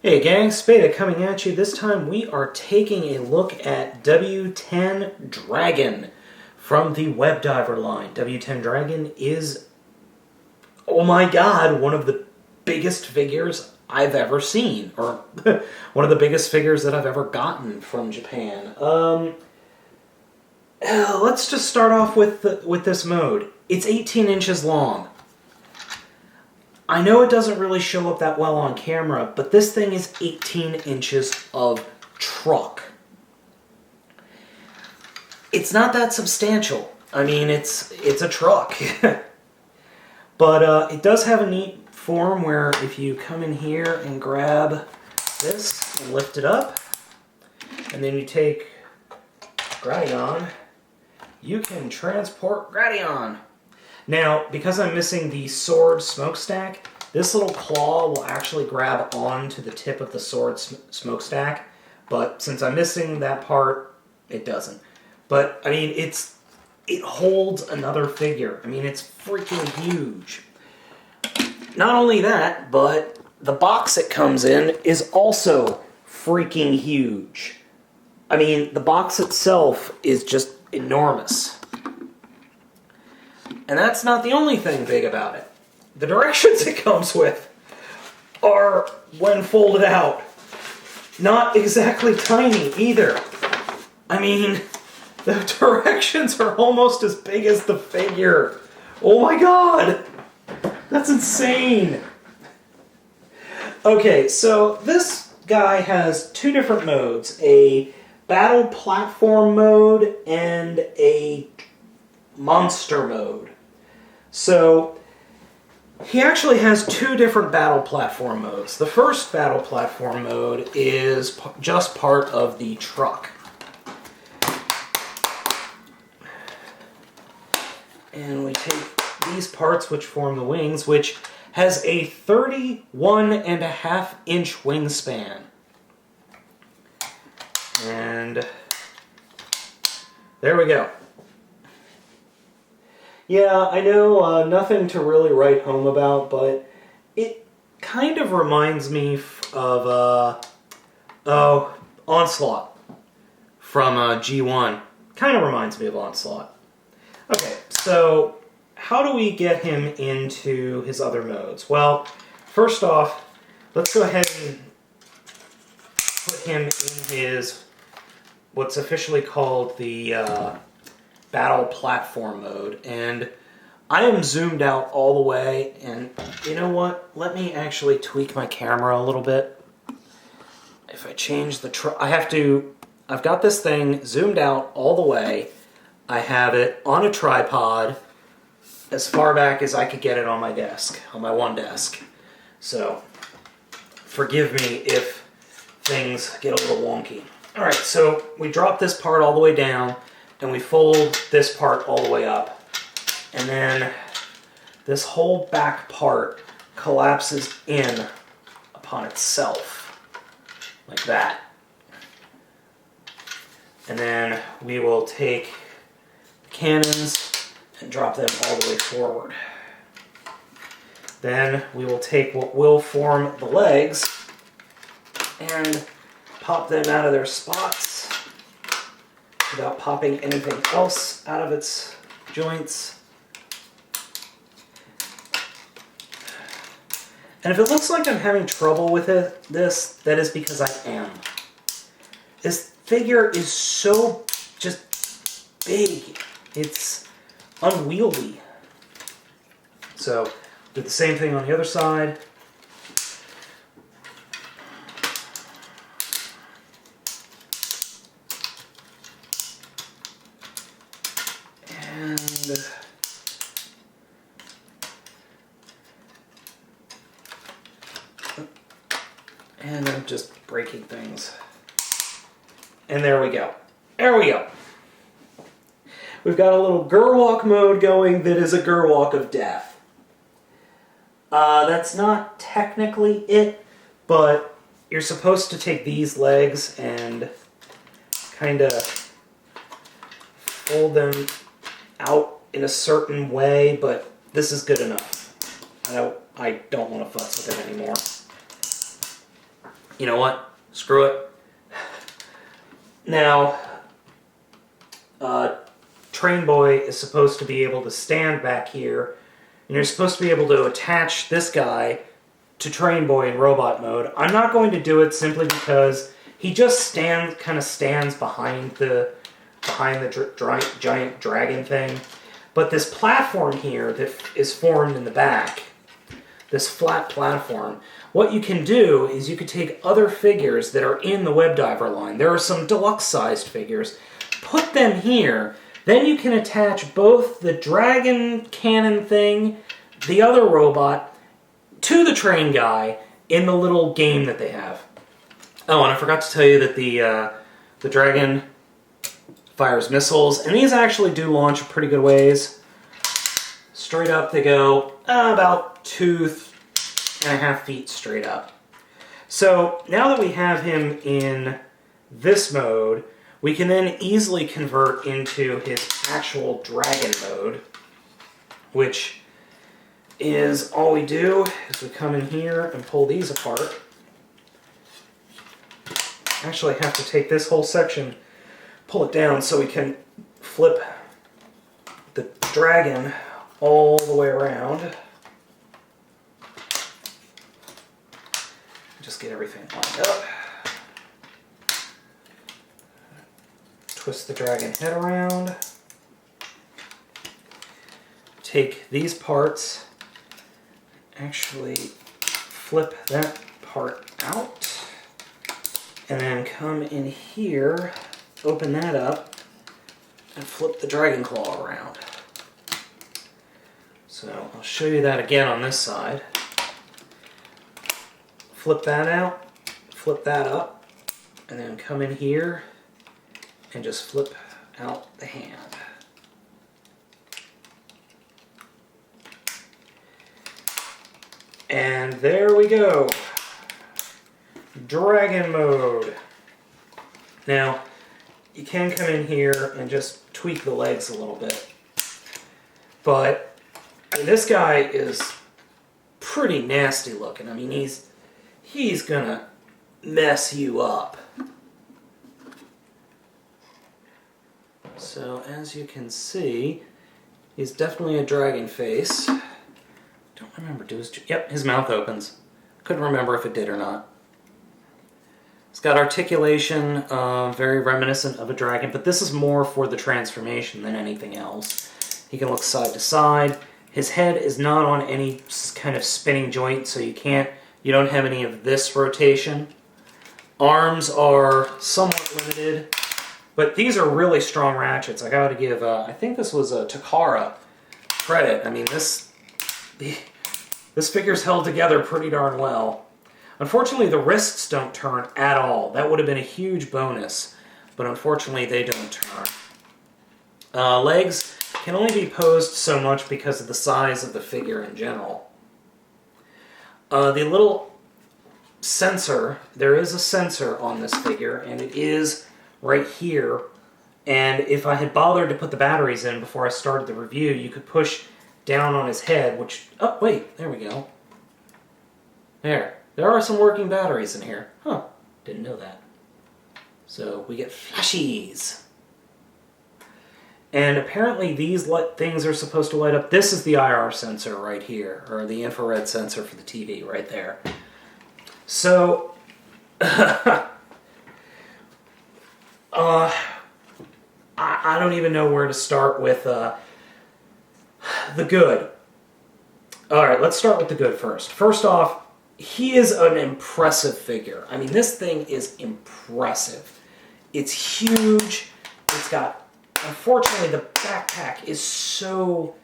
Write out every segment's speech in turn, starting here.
Hey gang, Spada coming at you. This time we are taking a look at W10 Dragon from the Webdiver line. W10 Dragon is, oh my god, one of the biggest figures I've ever seen. Or one of the biggest figures that I've ever gotten from Japan. Let's just start off with this mode. It's 18 inches long. I know it doesn't really show up that well on camera, but this thing is 18 inches of truck. It's not that substantial. I mean, it's a truck. But it does have a neat form where if you come in here and grab this and lift it up, and then you take Gradion, you can transport Gradion. Now, because I'm missing the sword smokestack, this little claw will actually grab onto the tip of the sword smokestack, but since I'm missing that part, it doesn't. But, I mean, it holds another figure. I mean, it's freaking huge. Not only that, but the box it comes in is also freaking huge. I mean, the box itself is just enormous. And that's not the only thing big about it. The directions it comes with are, when folded out, not exactly tiny either. I mean, the directions are almost as big as the figure. Oh my god! That's insane! Okay, so this guy has two different modes. A battle platform mode and a monster mode. So, he actually has two different battle platform modes. The first battle platform mode is just part of the truck. And we take these parts which form the wings, which has a 31.5-inch wingspan. And there we go. Yeah, I know, nothing to really write home about, but it kind of reminds me of, Onslaught from G1. Kind of reminds me of Onslaught. Okay, so how do we get him into his other modes? Well, first off, let's go ahead and put him in his, what's officially called the, battle platform mode, and I am zoomed out all the way, and you know what? Let me actually tweak my camera a little bit. If I change the I've got this thing zoomed out all the way. I have it on a tripod as far back as I could get it on my desk, on my one desk. So, forgive me if things get a little wonky. Alright, so we drop this part all the way down, and we fold this part all the way up. And then this whole back part collapses in upon itself, like that. And then we will take the cannons and drop them all the way forward. Then we will take what will form the legs and pop them out of their spots without popping anything else out of its joints. And if it looks like I'm having trouble with this, that is because I am. This figure is so just big. It's unwieldy. So, do the same thing on the other side. And I'm just breaking things. And there we go. There we go. We've got a little Gerwalk mode going that is a Gerwalk of death. That's not technically it, but you're supposed to take these legs and kind of fold them out in a certain way, but this is good enough. I don't want to futz with it anymore. You know what? Screw it. Now, Train Boy is supposed to be able to stand back here, and you're supposed to be able to attach this guy to Train Boy in robot mode. I'm not going to do it simply because he just kind of stands behind the giant dragon thing. But this platform here that is formed in the back, this flat platform, what you can do is you could take other figures that are in the Webdiver line. There are some deluxe-sized figures. Put them here. Then you can attach both the dragon cannon thing, the other robot, to the train guy in the little game that they have. Oh, and I forgot to tell you that the dragon fires missiles, and these actually do launch a pretty good ways. Straight up they go about 2.5 feet straight up. So now that we have him in this mode, we can then easily convert into his actual dragon mode, which is all we do is we come in here and pull these apart. Actually, I have to take this whole section, pull it down so we can flip the dragon all the way around. Just get everything lined up. Twist the dragon head around. Take these parts, actually flip that part out, and then come in here, open that up, and flip the dragon claw around. So I'll show you that again on this side. Flip that out, flip that up, and then come in here and just flip out the hand. And there we go. Dragon mode. Now, you can come in here and just tweak the legs a little bit. But I mean, this guy is pretty nasty looking. I mean, he's gonna mess you up. So as you can see, he's definitely a dragon face. Don't remember, yep, his mouth opens. Couldn't remember if it did or not. It's got articulation, very reminiscent of a dragon, but this is more for the transformation than anything else. He can look side to side. His head is not on any kind of spinning joint, so you don't have any of this rotation. Arms are somewhat limited, but these are really strong ratchets. I gotta give, I think this was a Takara credit. I mean, this figure's held together pretty darn well. Unfortunately, the wrists don't turn at all. That would have been a huge bonus, but unfortunately they don't turn. Legs can only be posed so much because of the size of the figure in general. The little sensor, there is a sensor on this figure, and it is right here. And if I had bothered to put the batteries in before I started the review, you could push down on his head, which, oh wait, there we go. There are some working batteries in here. Huh, didn't know that. So we get flashies. And apparently these things are supposed to light up. This is the IR sensor right here, or the infrared sensor for the TV right there. So, I don't even know where to start with the good. Alright, let's start with the good first. First off, he is an impressive figure. I mean, this thing is impressive. It's huge. It's got, unfortunately, the backpack is so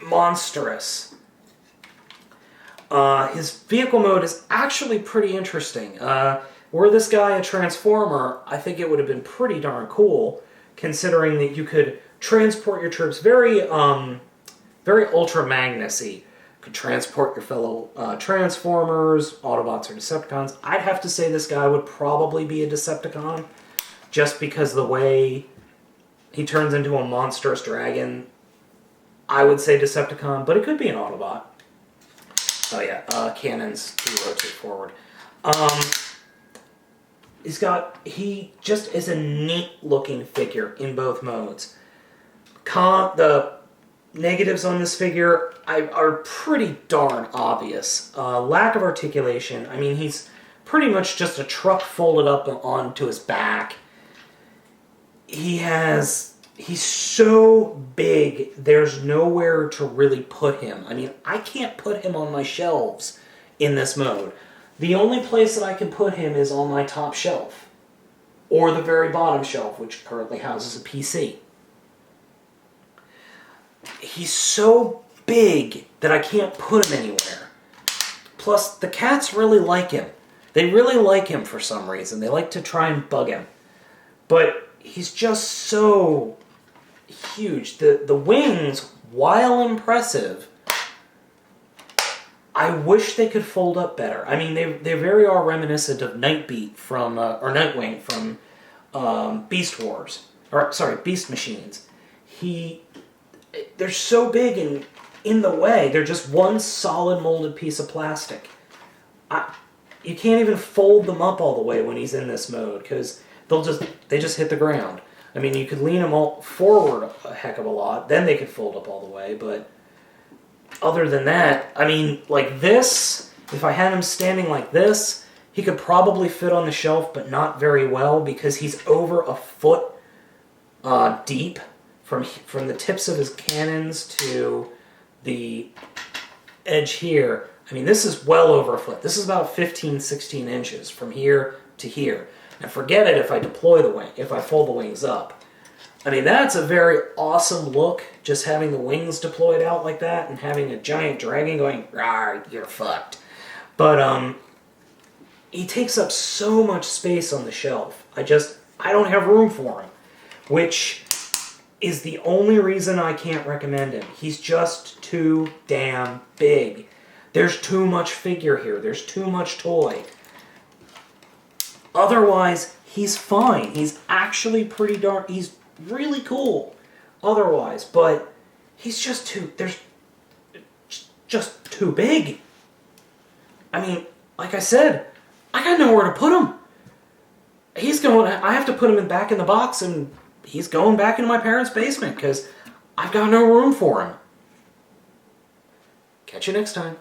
monstrous. His vehicle mode is actually pretty interesting. Were this guy a Transformer, I think it would have been pretty darn cool, considering that you could transport your troops very Ultra Magnus-y. Could transport your fellow Transformers, Autobots, or Decepticons. I'd have to say this guy would probably be a Decepticon, just because of the way he turns into a monstrous dragon. I would say Decepticon, but it could be an Autobot. Oh yeah, cannons do rotate forward. He just is a neat looking figure in both modes. The negatives on this figure are pretty darn obvious. Lack of articulation. I mean, he's pretty much just a truck folded up onto his back. He's so big, there's nowhere to really put him. I mean, I can't put him on my shelves in this mode. The only place that I can put him is on my top shelf, or the very bottom shelf, which currently houses a PC. He's so big that I can't put him anywhere. Plus, the cats really like him. They really like him for some reason. They like to try and bug him. But he's just so huge. The wings, while impressive, I wish they could fold up better. I mean, they very are reminiscent of Nightbeat from, or Nightwing from Beast Wars. Or, sorry, Beast Machines. They're so big and in the way. They're just one solid molded piece of plastic. You can't even fold them up all the way when he's in this mode, because they just hit the ground. I mean, you could lean them all forward a heck of a lot, then they could fold up all the way, but other than that, I mean, like this, if I had him standing like this, he could probably fit on the shelf, but not very well, because he's over a foot deep from the tips of his cannons to the edge here. I mean, this is well over a foot. This is about 15, 16 inches from here to here. And forget it if I deploy the wing, if I fold the wings up. I mean, that's a very awesome look, just having the wings deployed out like that and having a giant dragon going, "Rawr, you're fucked." But he takes up so much space on the shelf. I don't have room for him, which is the only reason I can't recommend him. He's just too damn big. There's too much figure here. There's too much toy. Otherwise, he's fine. He's actually pretty darn... He's really cool otherwise, but he's just just too big. I mean, like I said, I got nowhere to put him. I have to put him back in the box, and he's going back into my parents' basement because I've got no room for him. Catch you next time.